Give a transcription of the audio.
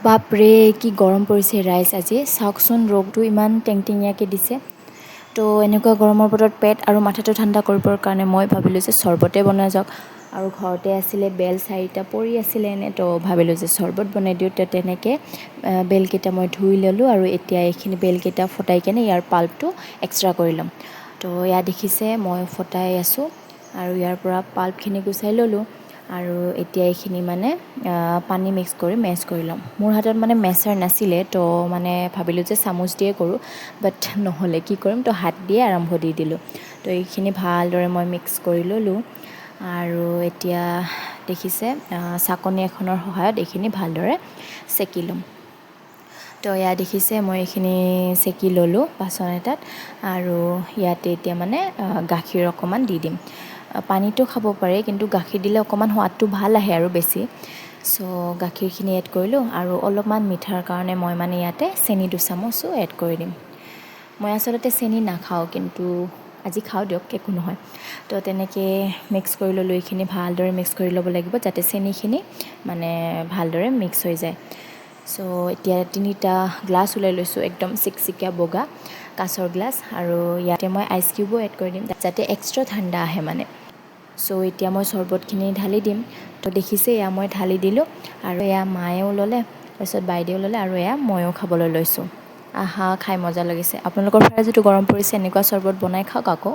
বাপৰে কি গৰম পৰিছে ৰাইজ আজি চাওকচোন ৰ'দটো ইমান টেংটেঙীয়াকৈ দিছে তো এনেকুৱা গৰমৰ বতৰত পেট আৰু মাথাটো ঠাণ্ডা কৰিবৰ কাৰণে মই ভাবিলোঁ যে চৰ্বতে বনোৱা যাওক আৰু ঘৰতে আছিলে বেল 4টা পৰি আছিলে এনে তো ভাবিলোঁ যে চৰ্বত বনাই দিওঁ তো তেনেকৈ বেলকেইটা মই ধুই ল'লোঁ আৰু এতিয়া এইখিনি বেলকেইটা ফটাই কেনে ইয়াৰ পাল্পটো এক্সট্ৰা কৰি ল'ম তো এয়া দেখিছে মই ফটাই আছোঁ আৰু ইয়াৰ পৰা পাল্পখিনি গুচাই ল'লোঁ আৰু এতিয়া এইখিনি মানে পানী মিক্স কৰি মেছ কৰি ল'ম মোৰ হাতত মানে মেছাৰ নাছিলে তো মানে ভাবিলোঁ যে চামুচ দিয়ে কৰোঁ বাট নহ'লে কি কৰিম তো হাত দিয়ে আৰম্ভ দি দিলোঁ তো এইখিনি ভালদৰে মই মিক্স কৰি ল'লোঁ আৰু এতিয়া দেখিছে চাকনি এখনৰ সহায়ত এইখিনি ভালদৰে চেকি ল'ম তো এয়া দেখিছে মই এইখিনি চেকি ল'লোঁ বাচন এটাত আৰু ইয়াতে এতিয়া মানে গাখীৰ অকণমান দি দিম পানীটো খাব পাৰে কিন্তু গাখীৰ দিলে অকণমান সোৱাদটো ভাল আহে আৰু বেছি চ' গাখীৰখিনি এড কৰিলোঁ আৰু অলপমান মিঠাৰ কাৰণে মই মানে ইয়াতে চেনি 2 চামুচো এড কৰি দিম মই আচলতে চেনি নাখাওঁ কিন্তু আজি খাওঁ দিয়ক একো নহয় তো তেনেকৈ মিক্স কৰি ল'লোঁ এইখিনি ভালদৰে মিক্স কৰি ল'ব লাগিব যাতে চেনিখিনি মানে ভালদৰে মিক্স হৈ যায় চ' এতিয়া 3টা গ্লাছ ওলাই লৈছোঁ একদম চিকচিকীয়া বগা কাঁচৰ গ্লাছ আৰু ইয়াতে মই আইচ কিউবো এড কৰি দিম যাতে এক্সট্ৰা ঠাণ্ডা আহে মানে চ' এতিয়া মই চৰ্বতখিনি ঢালি দিম তো দেখিছে এয়া মই ঢালি দিলোঁ আৰু এয়া মায়েও ল'লে তাৰপিছত বাইদেউ ল'লে আৰু এয়া ময়ো খাবলৈ লৈছোঁ আহা খাই মজা লাগিছে আপোনালোকৰ ফালে যিটো গৰম পৰিছে এনেকুৱা চৰ্বত বনাই খাওক আকৌ